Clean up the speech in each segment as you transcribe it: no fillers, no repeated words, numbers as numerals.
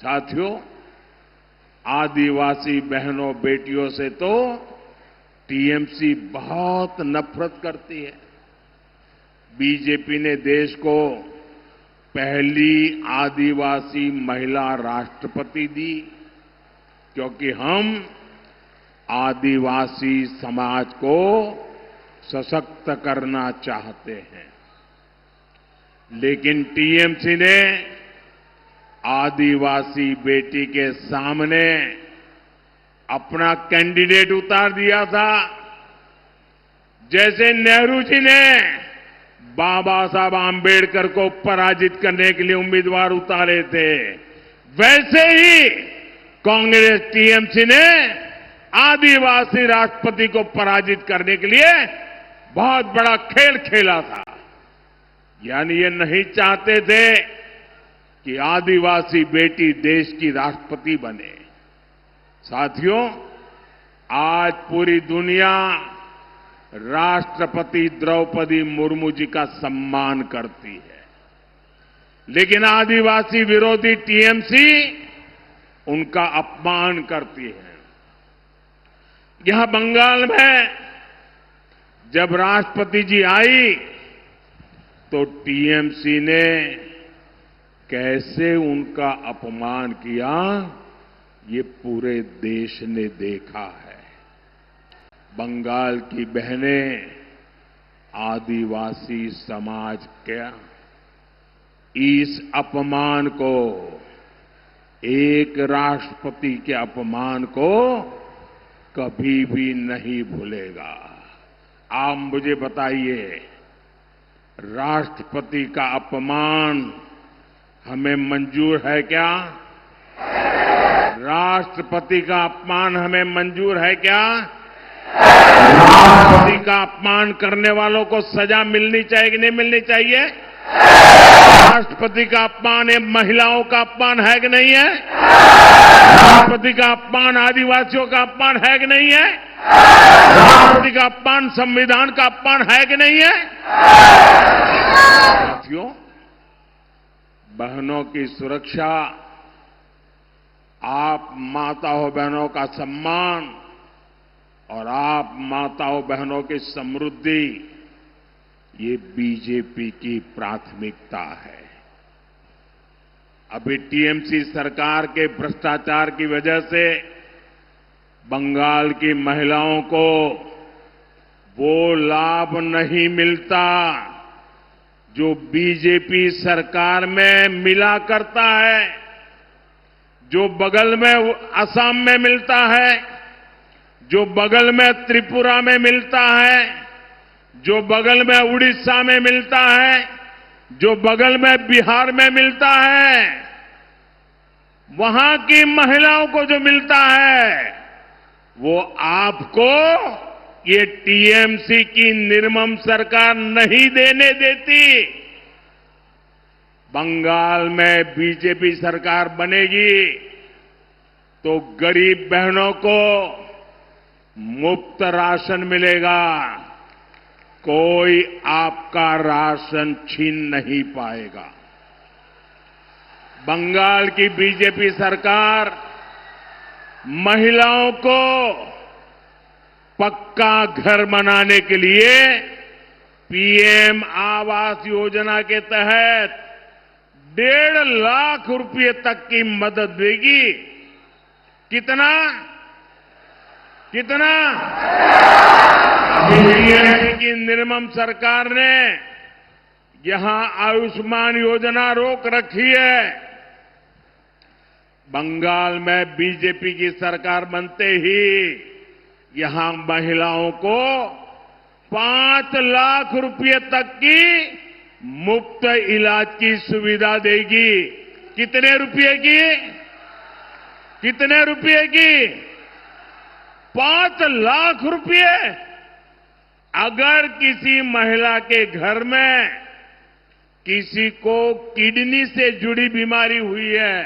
साथियों, आदिवासी बहनों बेटियों से तो टीएमसी बहुत नफरत करती है। बीजेपी ने देश को पहली आदिवासी महिला राष्ट्रपति दी, क्योंकि हम आदिवासी समाज को सशक्त करना चाहते हैं। लेकिन टीएमसी ने आदिवासी बेटी के सामने अपना कैंडिडेट उतार दिया था। जैसे नेहरू जी ने बाबा साहब आंबेडकर को पराजित करने के लिए उम्मीदवार उतारे थे, वैसे ही कांग्रेस टीएमसी ने आदिवासी राष्ट्रपति को पराजित करने के लिए बहुत बड़ा खेल खेला था। यानी ये नहीं चाहते थे कि आदिवासी बेटी देश की राष्ट्रपति बने। साथियों, आज पूरी दुनिया राष्ट्रपति द्रौपदी मुर्मू जी का सम्मान करती है, लेकिन आदिवासी विरोधी टीएमसी उनका अपमान करती है। यहां बंगाल में जब राष्ट्रपति जी आई तो टीएमसी ने कैसे उनका अपमान किया, ये पूरे देश ने देखा है। बंगाल की बहनें आदिवासी समाज के इस अपमान को, एक राष्ट्रपति के अपमान को कभी भी नहीं भूलेगा। आप मुझे बताइए, राष्ट्रपति का अपमान हमें मंजूर है क्या? राष्ट्रपति का अपमान हमें मंजूर है क्या? राष्ट्रपति का अपमान करने वालों को सजा मिलनी चाहिए कि नहीं मिलनी चाहिए? राष्ट्रपति का अपमान ये महिलाओं का अपमान है कि नहीं है? राष्ट्रपति का अपमान आदिवासियों का अपमान है कि नहीं है? राष्ट्रपति का अपमान संविधान का अपमान है कि नहीं है? साथियों, बहनों की सुरक्षा, आप माताओं बहनों का सम्मान और आप माताओं बहनों की समृद्धि, ये बीजेपी की प्राथमिकता है। अभी टीएमसी सरकार के भ्रष्टाचार की वजह से बंगाल की महिलाओं को वो लाभ नहीं मिलता जो बीजेपी सरकार में मिला करता है, जो बगल में असम में मिलता है, जो बगल में त्रिपुरा में मिलता है, जो बगल में उड़ीसा में मिलता है, जो बगल में बिहार में मिलता है। वहां की महिलाओं को जो मिलता है वो आपको ये टीएमसी की निर्मम सरकार नहीं देने देती। बंगाल में बीजेपी सरकार बनेगी तो गरीब बहनों को मुफ्त राशन मिलेगा, कोई आपका राशन छीन नहीं पाएगा। बंगाल की बीजेपी सरकार महिलाओं को पक्का घर बनाने के लिए पीएम आवास योजना के तहत 1.5 लाख रुपए तक की मदद देगी। कितना? टीएमसी की निर्मम सरकार ने यहां आयुष्मान योजना रोक रखी है। बंगाल में बीजेपी की सरकार बनते ही यहां महिलाओं को 5 लाख रुपए तक की मुफ्त इलाज की सुविधा देगी। कितने रुपए की? 5 लाख रुपए। अगर किसी महिला के घर में किसी को किडनी से जुड़ी बीमारी हुई है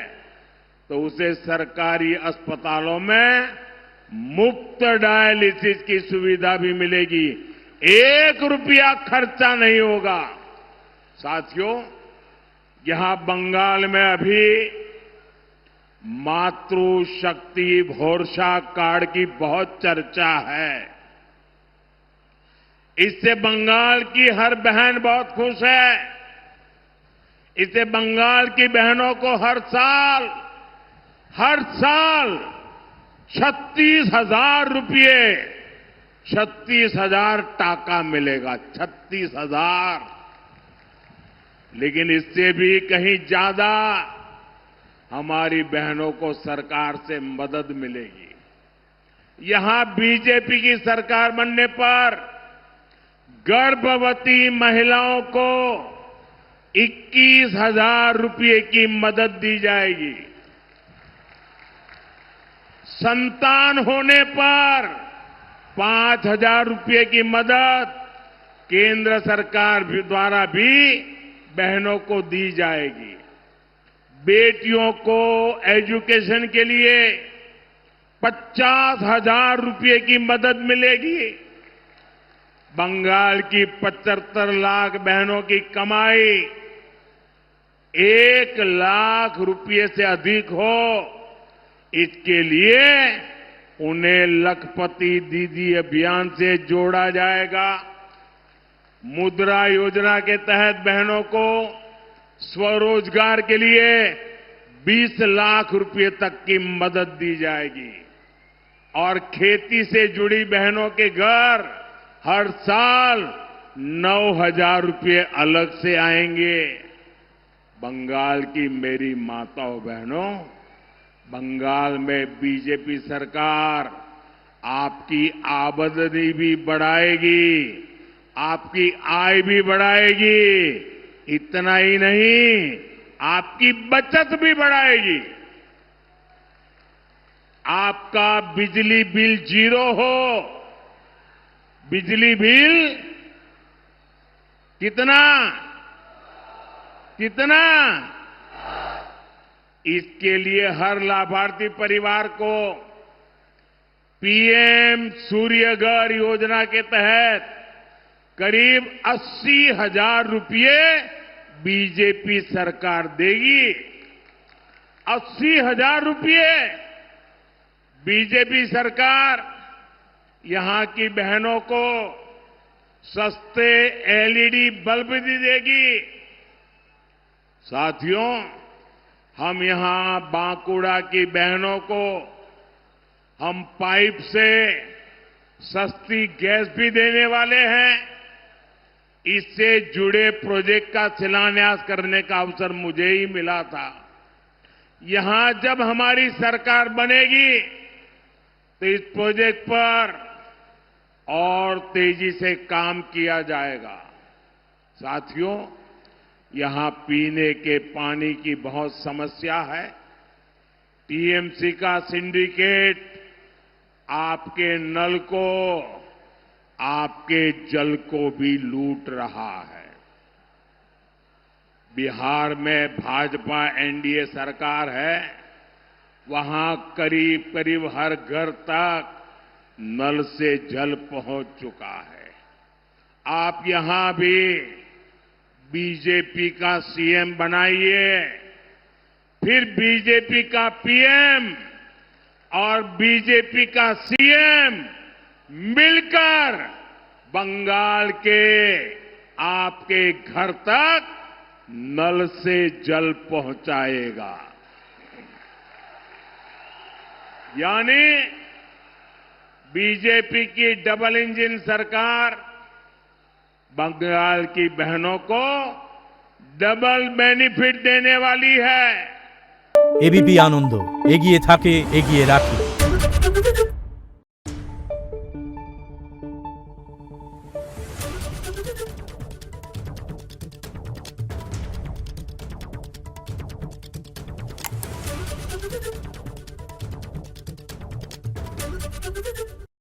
तो उसे सरकारी अस्पतालों में मुफ्त डायलिसिस की सुविधा भी मिलेगी। 1 रुपया खर्चा नहीं होगा। साथियों, यहां बंगाल में अभी मातृशक्ति भरोसा कार्ड की बहुत चर्चा है। इससे बंगाल की हर बहन बहुत खुश है। इससे बंगाल की बहनों को हर साल 36,000 रुपये 36,000 टाका मिलेगा। 36,000। लेकिन इससे भी कहीं ज्यादा हमारी बहनों को सरकार से मदद मिलेगी। यहां बीजेपी की सरकार बनने पर गर्भवती महिलाओं को 21,000 रुपये की मदद दी जाएगी। संतान होने पर 5,000 रुपये की मदद केंद्र सरकार द्वारा भी बहनों को दी जाएगी। बेटियों को एजुकेशन के लिए 50,000 रुपये की मदद मिलेगी। बंगाल की 75 लाख बहनों की कमाई 1 लाख रुपये से अधिक हो, इसके लिए उन्हें लखपति दीदी अभियान से जोड़ा जाएगा। मुद्रा योजना के तहत बहनों को स्वरोजगार के लिए 20 लाख रुपये तक की मदद दी जाएगी और खेती से जुड़ी बहनों के घर हर साल 9,000 रुपये अलग से आएंगे। बंगाल की मेरी माताओं बहनों, बंगाल में बीजेपी सरकार आपकी आमदनी भी बढ़ाएगी, आपकी आय भी बढ़ाएगी। इतना ही नहीं, आपकी बचत भी बढ़ाएगी। आपका बिजली बिल 0 हो। बिजली बिल कितना? इसके लिए हर लाभार्थी परिवार को पीएम सूर्यघर योजना के तहत करीब 80,000 रुपये बीजेपी सरकार देगी। 80,000 रुपये बीजेपी सरकार यहां की बहनों को सस्ते एलईडी बल्ब भी देगी। साथियों, हम यहां बांकुड़ा की बहनों को हम पाइप से सस्ती गैस भी देने वाले हैं। इससे जुड़े प्रोजेक्ट का शिलान्यास करने का अवसर मुझे ही मिला था। यहां जब हमारी सरकार बनेगी तो इस प्रोजेक्ट पर और तेजी से काम किया जाएगा। साथियों, यहां पीने के पानी की बहुत समस्या है। टीएमसी का सिंडिकेट आपके नल को, आपके जल को भी लूट रहा है। बिहार में भाजपा एनडीए सरकार है, वहां करीब करीब हर घर तक नल से जल पहुंच चुका है। आप यहां भी बीजेपी का सीएम बनाइए, फिर बीजेपी का पीएम और बीजेपी का सीएम मिलकर बंगाल के आपके घर तक नल से जल पहुंचाएगा। यानी बीजेपी की डबल इंजन सरकार बंगाल की बहनों को डबल बेनिफिट देने वाली है। एबीपी आनंद एगिए थाके एगिए राखे। Thank you.